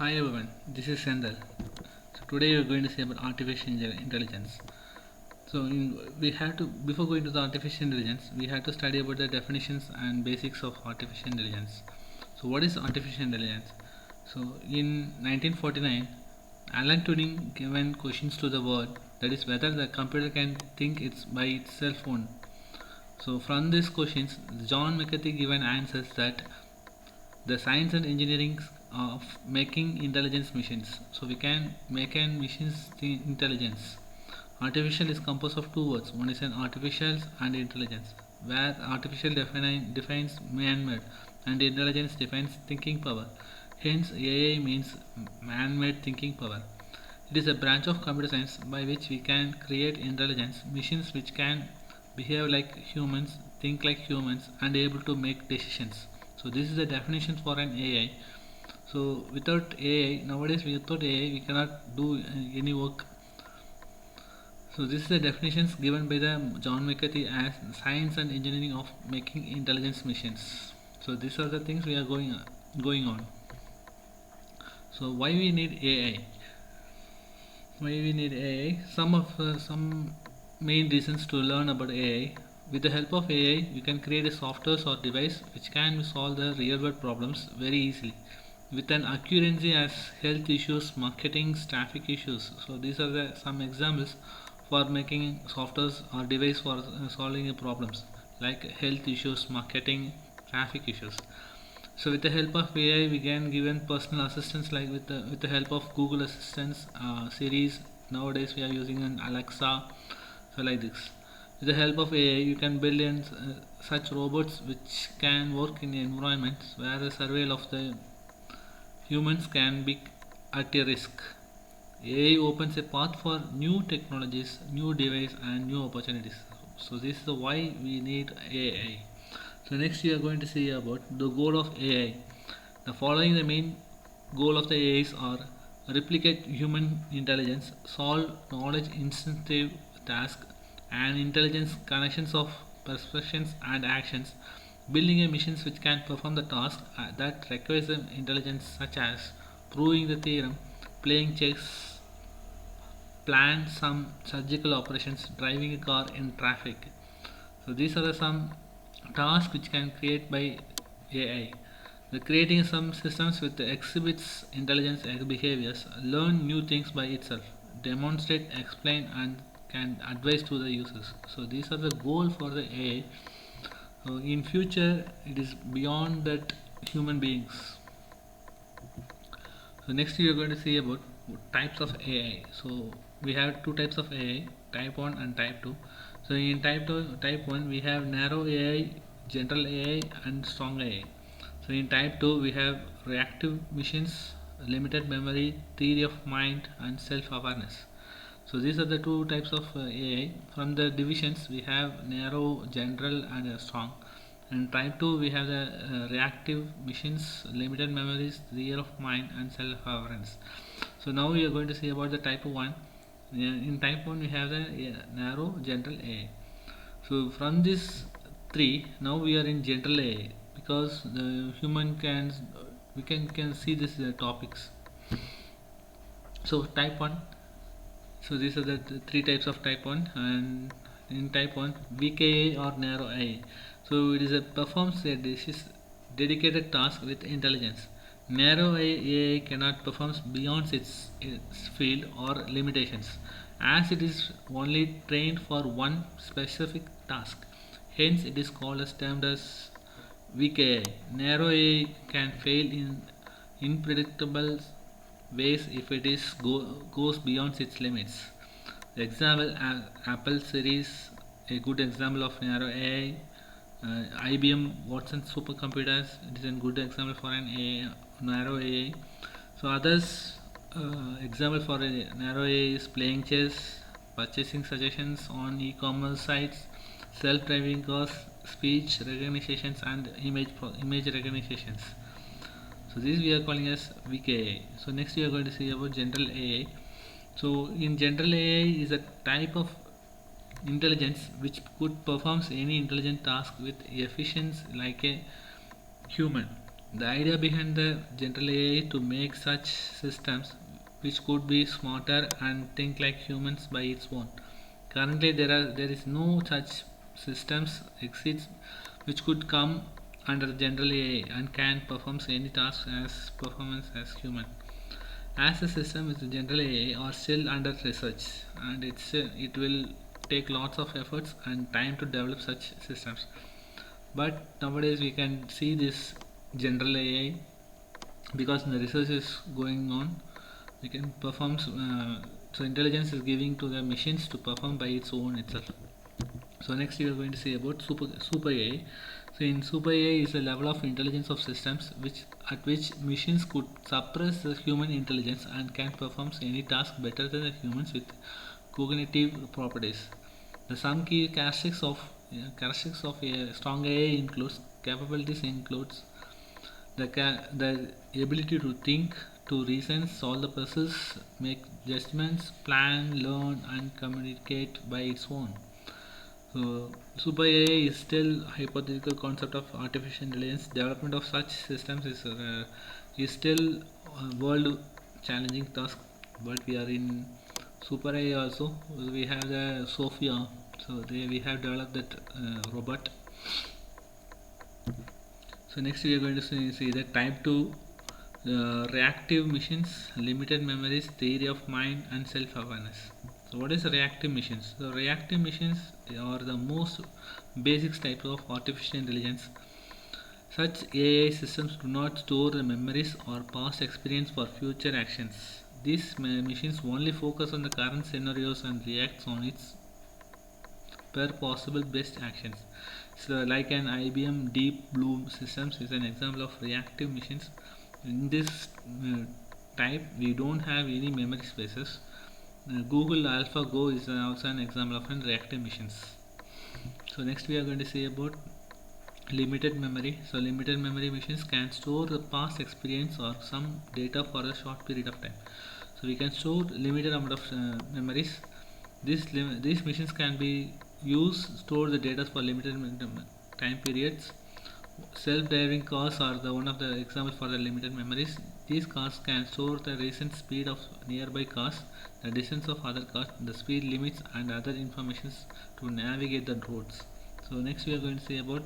Hi everyone, this is Sendal. So today we are going to say about artificial intelligence. We have to before going to the artificial intelligence, we have to study about the definitions and basics of artificial intelligence. So what is artificial intelligence? So in 1949, Alan Turing given questions to the world, that is whether the computer can think it's by itself own. So from these questions, John McCarthy given answers that the science and engineering of making intelligence machines. So we can make an machines intelligence. Artificial is composed of two words. One is an artificial and intelligence, where artificial defines man-made and intelligence defines thinking power. Hence, AI means man-made thinking power. It is a branch of computer science by which we can create intelligence machines which can behave like humans, think like humans, and able to make decisions. So this is the definition for an AI. So without AI, nowadays without AI, we cannot do any work. So this is the definitions given by the John McCarthy as science and engineering of making intelligence machines. So these are the things we are going on. So why we need AI? Why we need AI? Some main reasons to learn about AI. With the help of AI, we can create a software or device which can solve the real world problems very easily with an accuracy as health issues, marketing, traffic issues. So these are some examples for making softwares or device for solving the problems like health issues, marketing, traffic issues. So with the help of AI, we can given personal assistance like with the help of Google Assistants, Series. Nowadays we are using an Alexa, so like this. With the help of AI, you can build in such robots which can work in environments where the survival of the humans can be at a risk. AI opens a path for new technologies, new devices, and new opportunities. So this is why we need AI. So next we are going to see about the goal of AI. The following the main goal of the AIs are replicate human intelligence, solve knowledge instinctive tasks, and intelligence connections of perceptions and actions, building a machines which can perform the task that requires intelligence such as proving the theorem, playing chess, plan some surgical operations, driving a car in traffic. So these are some tasks which can create by AI. The creating some systems with exhibits intelligence behaviors, learn new things by itself, demonstrate, explain, and can advise to the users. So these are the goal for the AI. So in future, it is beyond that human beings. So next we are going to see about types of AI. So we have two types of AI, type 1 and type 2. So in type 1 we have narrow AI, general AI and strong AI. So in type 2 we have reactive machines, limited memory, theory of mind and self-awareness. So these are the two types of AI. From the divisions we have narrow, general and strong. In type 2 we have the reactive machines, limited memories, real of mind and self-awareness. So now we are going to see about the type 1. In type 1 we have the narrow, general AI. So from this 3 now we are in general AI because the human can see these topics. So type 1, so these are the three types of type 1. And in type 1 weak AI or narrow AI, so it is a performs a dedicated task with intelligence. Narrow AI cannot perform beyond its field or limitations as it is only trained for one specific task. Hence it is called as termed as weak AI. Narrow AI can fail in unpredictable ways if it goes beyond its limits. The example Apple series, a good example of narrow AI. IBM Watson supercomputers, it is a good example for an narrow AI. So others example for a narrow AI is playing chess, purchasing suggestions on e-commerce sites, self-driving cars, speech recognitions, and image recognitions. So this we are calling as weak AI. So next we are going to see about general AI. So in general AI is a type of intelligence which could performs any intelligent task with efficiency like a human. The idea behind the general AI to make such systems which could be smarter and think like humans by its own. Currently, there is no such systems exists which could come under general AI and can perform any task as performance as human. As the system with general AI are still under research, and it will take lots of efforts and time to develop such systems. But nowadays we can see this general AI because the research is going on. We can perform so intelligence is giving to the machines to perform by its own itself. So next we are going to see about super AI. So in super AI is a level of intelligence of systems which machines could suppress the human intelligence and can perform any task better than the humans with cognitive properties. The some key characteristics of a strong AI includes the ability to think, to reason, solve the puzzles, make judgments, plan, learn, and communicate by its own. So, Super AI is still hypothetical concept of artificial intelligence. Development of such systems is still a world challenging task. But we are in Super AI also. We have the Sophia. So we have developed that robot. So next we are going to see the type 2 reactive machines, limited memories, theory of mind, and self-awareness. So what is reactive machines? So reactive machines are the most basic type of artificial intelligence. Such AI systems do not store the memories or past experience for future actions. These machines only focus on the current scenarios and reacts on its per possible best actions. So, like an IBM Deep Blue systems is an example of reactive machines. In this type, we don't have any memory spaces. Google AlphaGo is also an example of an reactive machines. So next we are going to see about limited memory. So limited memory machines can store the past experience or some data for a short period of time. So we can store limited amount of memories. These machines can be used store the data for limited time periods. Self-driving cars are the one of the examples for the limited memories. These cars can store the recent speed of nearby cars, the distance of other cars, the speed limits, and other informations to navigate the roads. So next we are going to see about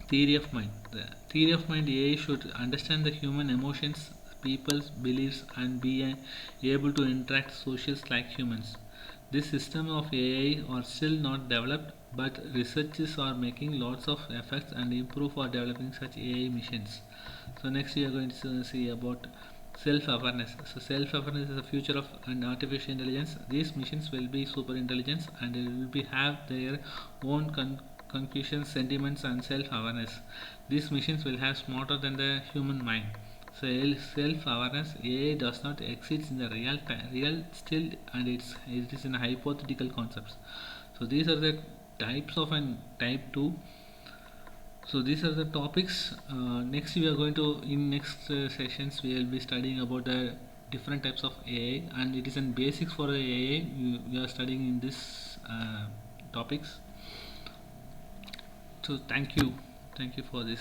theory of mind. The theory of mind AI should understand the human emotions, people's beliefs, and be able to interact socials like humans. This system of AI are still not developed, but researchers are making lots of efforts and improve for developing such AI machines. So next we are going to see about self-awareness. So self-awareness is the future of and artificial intelligence. These machines will be super intelligence and they will be have their own conclusions, sentiments, and self-awareness. These machines will have smarter than the human mind. So self-awareness AI does not exist in the real still, and it is in hypothetical concepts. So these are the types of and type 2. So these are the topics. Next we are going to in next sessions we will be studying about the different types of AI, and it is in basics for the AI we are studying in this topics. So thank you for this.